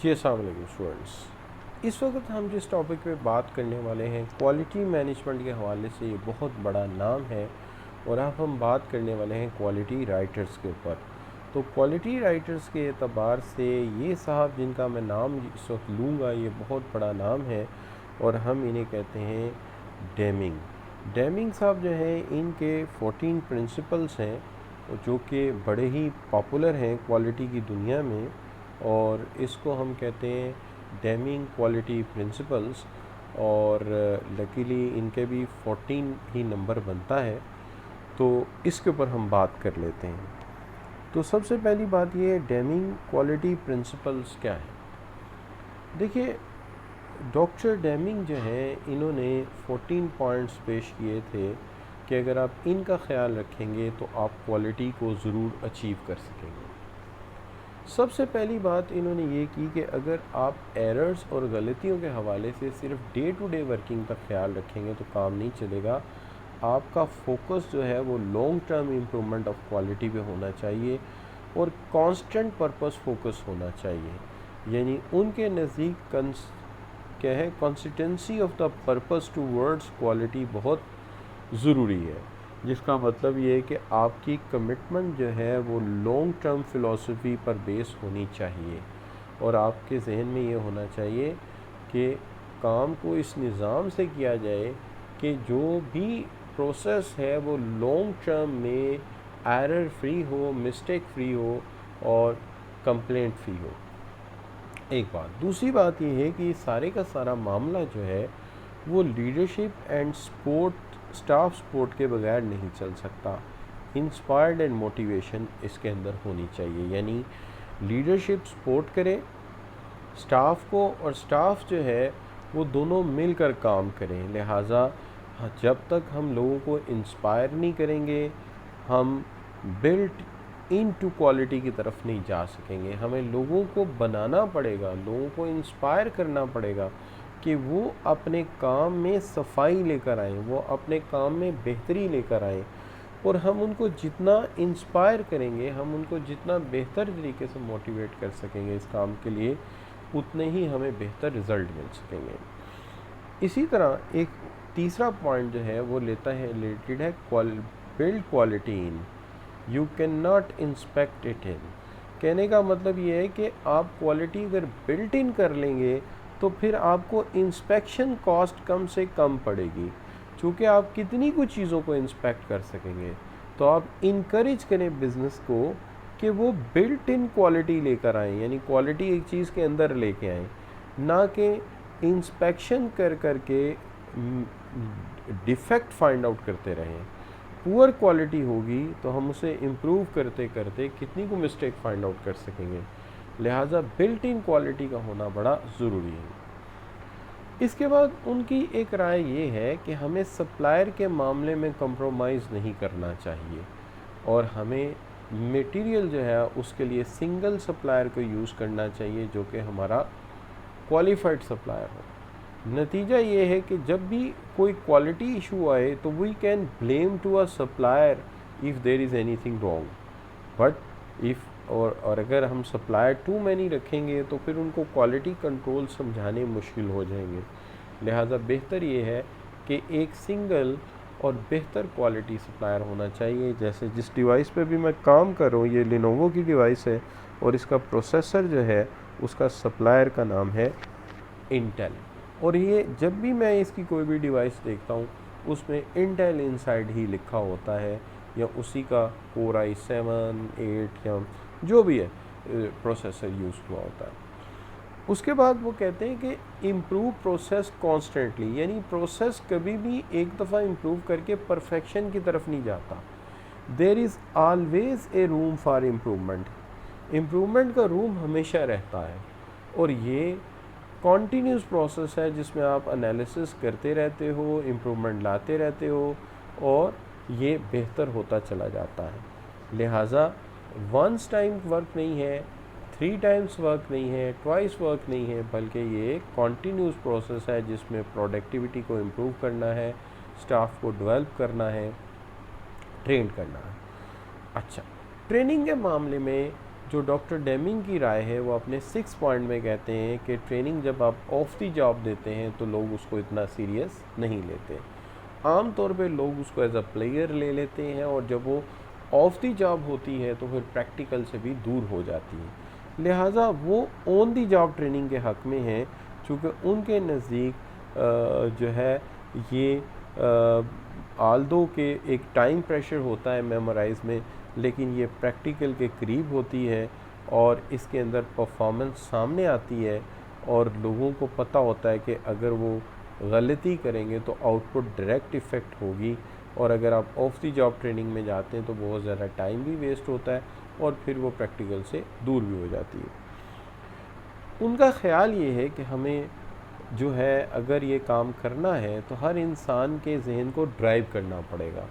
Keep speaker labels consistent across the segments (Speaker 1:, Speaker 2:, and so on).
Speaker 1: जी अस्सलाम वालेकुम स्टूडेंट्स। इस वक्त हम जिस टॉपिक पे बात करने वाले हैं क्वालिटी मैनेजमेंट के हवाले से, ये बहुत बड़ा नाम है और अब हम बात करने वाले हैं क्वालिटी राइटर्स के ऊपर। तो क्वालिटी राइटर्स के एतबार से ये साहब जिनका मैं नाम इस वक्त लूँगा, ये बहुत बड़ा नाम है और हम इन्हें कहते हैं डेमिंग। डेमिंग साहब जो हैं, इनके 14 प्रिंसिपल्स हैं जो कि बड़े ही पॉपुलर हैं क्वालिटी की दुनिया में, और इसको हम कहते हैं डेमिंग क्वालिटी प्रिंसिपल्स। और लकीली इनके भी 14 ही नंबर बनता है, तो इसके ऊपर हम बात कर लेते हैं। तो सबसे पहली बात ये है, डेमिंग क्वालिटी प्रिंसिपल्स क्या है। देखिए, डॉक्टर डेमिंग जो हैं, इन्होंने 14 पॉइंट्स पेश किए थे कि अगर आप इनका ख्याल रखेंगे तो आप क्वालिटी को ज़रूर अचीव कर सकेंगे। सबसे पहली बात इन्होंने ये की कि अगर आप एरर्स और गलतियों के हवाले से सिर्फ डे टू डे वर्किंग का ख्याल रखेंगे तो काम नहीं चलेगा। आपका फोकस जो है वो long term improvement of quality पे होना चाहिए और कांस्टेंट पर्पस फोकस होना चाहिए। यानी उनके नज़दीक क्या है, consistency of the purpose towards quality बहुत ज़रूरी है, जिसका मतलब ये है कि आपकी कमिटमेंट जो है वो लॉन्ग टर्म फ़िलॉसफी पर बेस होनी चाहिए और आपके जहन में ये होना चाहिए कि काम को इस निज़ाम से किया जाए कि जो भी प्रोसेस है वो लॉन्ग टर्म में एरर फ्री हो, मिस्टेक फ्री हो और कंप्लेंट फ्री हो। एक बात। दूसरी बात यह है कि सारे का सारा मामला जो है वो लीडरशिप एंड स्टाफ सपोर्ट के बगैर नहीं चल सकता। इंस्पायर्ड एंड मोटिवेशन इसके अंदर होनी चाहिए, यानी लीडरशिप सपोर्ट करे स्टाफ को और स्टाफ जो है वो दोनों मिलकर काम करें। लिहाजा जब तक हम लोगों को इंस्पायर नहीं करेंगे, हम बिल्ट इन टू क्वालिटी की तरफ नहीं जा सकेंगे। हमें लोगों को बनाना पड़ेगा, लोगों को इंस्पायर करना पड़ेगा कि वो अपने काम में सफाई लेकर आएँ, वो अपने काम में बेहतरी लेकर आएँ। और हम उनको जितना इंस्पायर करेंगे, हम उनको जितना बेहतर तरीके से मोटिवेट कर सकेंगे इस काम के लिए, उतने ही हमें बेहतर रिज़ल्ट मिल सकेंगे। इसी तरह एक तीसरा पॉइंट जो है वो रिलेटेड है build quality in, you can not inspect it in. कहने का मतलब ये है कि आप क्वालिटी अगर बिल्ट इन कर लेंगे तो फिर आपको इंस्पेक्शन कॉस्ट कम से कम पड़ेगी, क्योंकि आप कितनी कुछ चीज़ों को इंस्पेक्ट कर सकेंगे। तो आप इनकरेज करें बिज़नेस को कि वो बिल्ट इन क्वालिटी लेकर आएँ, यानी क्वालिटी एक चीज़ के अंदर लेके आएँ, ना कि इंस्पेक्शन कर करके डिफेक्ट फाइंड आउट करते रहें। पुअर क्वालिटी होगी तो हम उसे इम्प्रूव करते करते कितनी को मिस्टेक फाइंड आउट कर सकेंगे। लिहाजा बिल्ट इन क्वालिटी का होना बड़ा ज़रूरी है। इसके बाद उनकी एक राय ये है कि हमें सप्लायर के मामले में कंप्रोमाइज़ नहीं करना चाहिए और हमें मटेरियल जो है उसके लिए सिंगल सप्लायर को यूज़ करना चाहिए जो कि हमारा क्वालिफाइड सप्लायर हो। नतीजा ये है कि जब भी कोई क्वालिटी इशू आए तो we can blame to a supplier if there is anything wrong, but if और अगर हम सप्लायर टू मैनी रखेंगे तो फिर उनको क्वालिटी कंट्रोल समझाने मुश्किल हो जाएंगे। लिहाजा बेहतर ये है कि एक सिंगल और बेहतर क्वालिटी सप्लायर होना चाहिए। जैसे जिस डिवाइस पे भी मैं काम कर रहा हूँ, ये लिनोवो की डिवाइस है और इसका प्रोसेसर जो है उसका सप्लायर का नाम है इंटेल, और ये जब भी मैं इसकी कोई भी डिवाइस देखता हूँ उसमें इंटेल इनसाइड ही लिखा होता है या उसी का कोर i7, 8 या जो भी है प्रोसेसर यूज़ हुआ होता है। उसके बाद वो कहते हैं कि इम्प्रूव प्रोसेस कॉन्स्टेंटली, यानी प्रोसेस कभी भी एक दफ़ा इम्प्रूव करके परफेक्शन की तरफ नहीं जाता। There is always a room for improvement, improvement का रूम हमेशा रहता है और ये कॉन्टीन्यूस प्रोसेस है जिसमें आप एनालिसिस करते रहते हो, इम्प्रूवमेंट लाते रहते हो और ये बेहतर होता चला जाता है। लिहाजा वंस टाइम वर्क नहीं है, 3 टाइम्स वर्क नहीं है, ट्वाइस वर्क नहीं है, बल्कि ये कॉन्टीन्यूस प्रोसेस है जिसमें प्रोडक्टिविटी को इम्प्रूव करना है, स्टाफ को डेवलप करना है, ट्रेन करना है। अच्छा, ट्रेनिंग के मामले में जो डॉक्टर डेमिंग की राय है वो अपने 6 पॉइंट में कहते हैं कि ट्रेनिंग जब आप ऑफ दी जॉब देते हैं तो लोग उसको इतना सीरियस नहीं लेते। आम तौर पे लोग उसको एज अ प्लेयर ले लेते हैं, और जब वो ऑफ दी जॉब होती है तो फिर प्रैक्टिकल से भी दूर हो जाती है। लिहाजा वो ऑन दी जॉब ट्रेनिंग के हक़ में हैं, चूँकि उनके नज़दीक जो है ये आल्दो के एक टाइम प्रेशर होता है मेमोराइज़ में, लेकिन ये प्रैक्टिकल के करीब होती है और इसके अंदर परफॉर्मेंस सामने आती है, और लोगों को पता होता है कि अगर वो गलती करेंगे तो आउटपुट डायरेक्ट इफ़ेक्ट होगी, और अगर आप ऑफ दी जॉब ट्रेनिंग में जाते हैं तो बहुत ज़्यादा टाइम भी वेस्ट होता है और फिर वो प्रैक्टिकल से दूर भी हो जाती है। उनका ख़्याल ये है कि हमें जो है अगर ये काम करना है तो हर इंसान के जहन को ड्राइव करना पड़ेगा,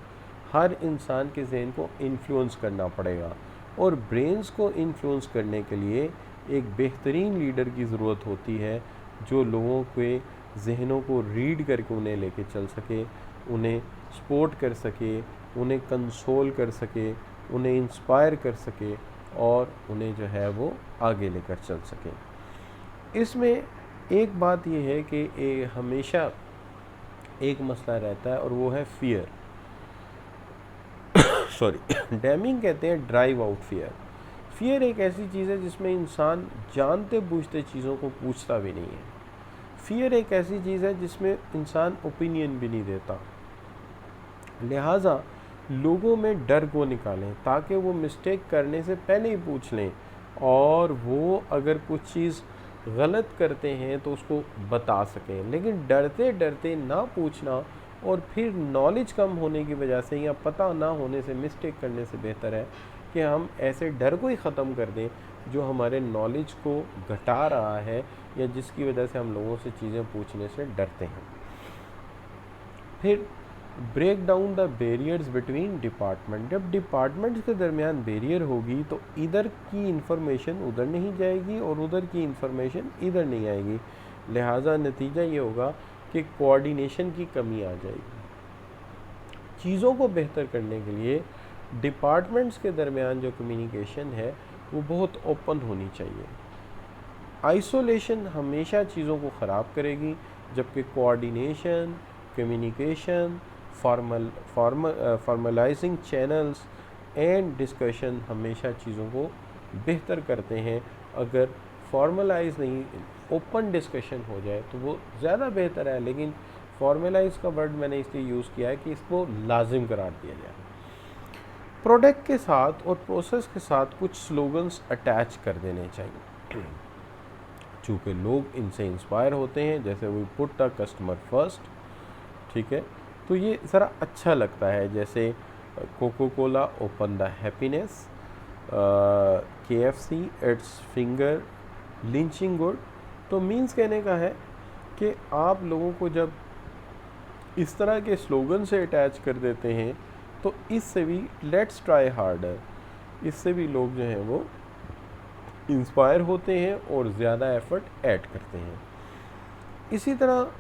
Speaker 1: हर इंसान के जहन को इन्फ्लुएंस करना पड़ेगा, और ब्रेन्स को इन्फ्लुएंस करने के लिए एक बेहतरीन लीडर की ज़रूरत होती है जो लोगों के जहनों को रीड करके उन्हें लेके चल सके, उन्हें सपोर्ट कर सके, उन्हें कंसोल कर सके, उन्हें इंस्पायर कर सके, और उन्हें जो है वो आगे लेकर चल सके। इसमें एक बात यह है कि हमेशा एक मसला रहता है और वो है फियर। सॉरी डेमिंग कहते हैं ड्राइव आउट फियर। फियर एक ऐसी चीज़ है जिसमें इंसान जानते बूझते चीज़ों को पूछता भी नहीं है। फियर एक ऐसी चीज़ है जिसमें इंसान ओपिनियन भी नहीं देता। लिहाजा लोगों में डर को निकालें ताकि वो मिस्टेक करने से पहले ही पूछ लें, और वो अगर कुछ चीज़ गलत करते हैं तो उसको बता सकें। लेकिन डरते डरते ना पूछना और फिर नॉलेज कम होने की वजह से या पता ना होने से मिस्टेक करने से बेहतर है कि हम ऐसे डर को ही ख़त्म कर दें जो हमारे नॉलेज को घटा रहा है या जिसकी वजह से हम लोगों से चीज़ें पूछने से डरते हैं। फिर break down the barriers between department. जब डिपार्टमेंट्स के दरमियान बैरियर होगी तो इधर की इंफॉर्मेशन उधर नहीं जाएगी और उधर की इंफॉर्मेशन इधर नहीं आएगी। लिहाजा नतीजा ये होगा कि कोऑर्डिनेशन की कमी आ जाएगी। चीज़ों को बेहतर करने के लिए डिपार्टमेंट्स के दरमियान जो कम्युनिकेशन है वो बहुत ओपन होनी चाहिए। आइसोलेशन हमेशा चीज़ों को ख़राब करेगी, जबकि coordination, communication, formalising channels and discussion हमेशा चीज़ों को बेहतर करते हैं। अगर फॉर्मलाइज नहीं, ओपन डिस्कशन हो जाए तो वो ज़्यादा बेहतर है, लेकिन फॉर्मलाइज का वर्ड मैंने इसलिए यूज़ किया है कि इसको लाजिम करार दिया जाए। प्रोडक्ट के साथ और प्रोसेस के साथ कुछ स्लोगन्स अटैच कर देने चाहिए, चूँकि लोग इनसे इंस्पायर होते हैं, जैसे we put the customer first, ठीक है, तो ये ज़रा अच्छा लगता है। जैसे coca cola open the happiness, KFC it's finger licking good. तो मीन्स कहने का है कि आप लोगों को जब इस तरह के स्लोगन से अटैच कर देते हैं तो इससे भी लेट्स ट्राई हार्डर, इससे भी लोग जो हैं वो इंस्पायर होते हैं और ज़्यादा एफर्ट ऐड करते हैं। इसी तरह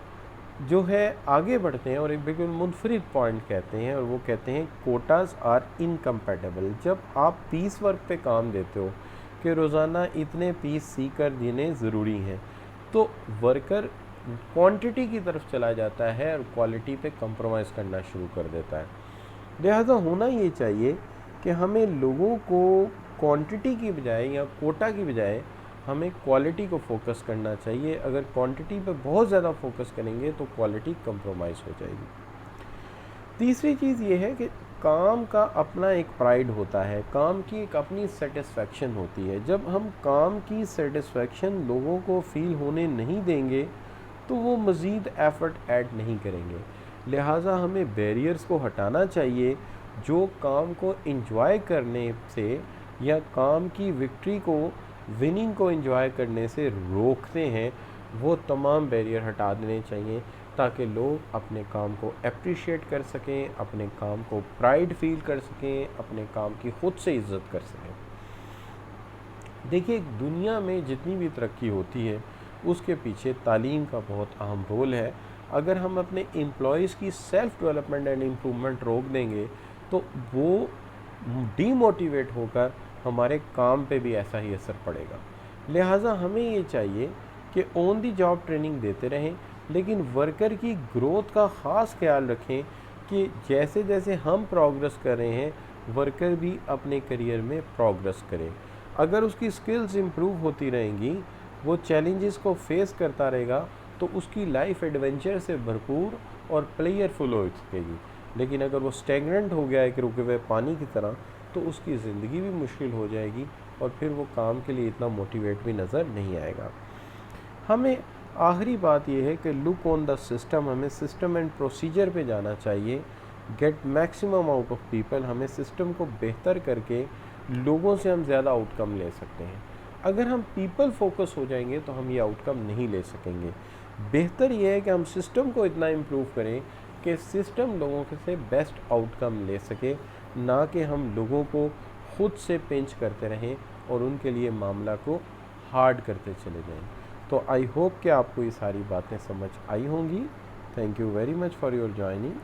Speaker 1: जो है आगे बढ़ते हैं और एक बिल्कुल मुनफरिद पॉइंट कहते हैं, और वो कहते हैं कोटाज आर इनकम्पैटिबल। जब आप पीस वर्क पे काम देते हो कि रोज़ाना इतने पीस सी कर देने ज़रूरी हैं, तो वर्कर क्वांटिटी की तरफ चला जाता है और क्वालिटी पे कंप्रोमाइज़ करना शुरू कर देता है। लिहाजा होना ये चाहिए कि हमें लोगों को क्वांटिटी की बजाय या कोटा की बजाय हमें क्वालिटी को फोकस करना चाहिए। अगर क्वांटिटी पे बहुत ज़्यादा फोकस करेंगे तो क्वालिटी कंप्रोमाइज़ हो जाएगी। तीसरी चीज़ ये है कि काम का अपना एक प्राइड होता है, काम की एक अपनी सेटिस्फेक्शन होती है। जब हम काम की सेटिस्फेक्शन लोगों को फील होने नहीं देंगे तो वो मज़ीद एफ़र्ट ऐड नहीं करेंगे। लिहाजा हमें बैरियर्स को हटाना चाहिए जो काम को एंजॉय करने से या काम की विक्ट्री को, विनिंग को एंजॉय करने से रोकते हैं। वो तमाम बैरियर हटा देने चाहिए ताकि लोग अपने काम को अप्रिशिएट कर सकें, अपने काम को प्राइड फील कर सकें, अपने काम की खुद से इज़्ज़त कर सकें। देखिए, दुनिया में जितनी भी तरक्की होती है उसके पीछे तालीम का बहुत अहम रोल है। अगर हम अपने एम्प्लॉयज़ की सेल्फ़ डेवलपमेंट एंड इम्प्रूवमेंट रोक देंगे तो वो डीमोटिवेट होकर हमारे काम पे भी ऐसा ही असर पड़ेगा। लिहाजा हमें ये चाहिए कि ऑन दी जॉब ट्रेनिंग देते रहें, लेकिन वर्कर की ग्रोथ का ख़ास ख्याल रखें कि जैसे जैसे हम प्रोग्रेस कर रहे हैं वर्कर भी अपने करियर में प्रोग्रेस करे। अगर उसकी स्किल्स इम्प्रूव होती रहेंगी, वो चैलेंजेस को फेस करता रहेगा, तो उसकी लाइफ एडवेंचर से भरपूर और प्लेयरफुल हो सकेगी। लेकिन अगर वो स्टैग्नेंट हो गया है कि रुके हुए पानी की तरह, तो उसकी ज़िंदगी भी मुश्किल हो जाएगी और फिर वो काम के लिए इतना मोटिवेट भी नज़र नहीं आएगा। हमें आखिरी बात यह है कि लुक ऑन द सिस्टम, हमें सिस्टम एंड प्रोसीजर पे जाना चाहिए। Get maximum out of people, हमें सिस्टम को बेहतर करके लोगों से हम ज़्यादा आउटकम ले सकते हैं। अगर हम पीपल फोकस हो जाएंगे तो हम ये आउटकम नहीं ले सकेंगे। बेहतर यह है कि हम सिस्टम को इतना इम्प्रूव करें कि सिस्टम लोगों से बेस्ट आउटकम ले सके, ना कि हम लोगों को खुद से पिंच करते रहें और उनके लिए मामला को हार्ड करते चले जाएं। तो आई होप कि आपको ये सारी बातें समझ आई होंगी। Thank you very much for your joining.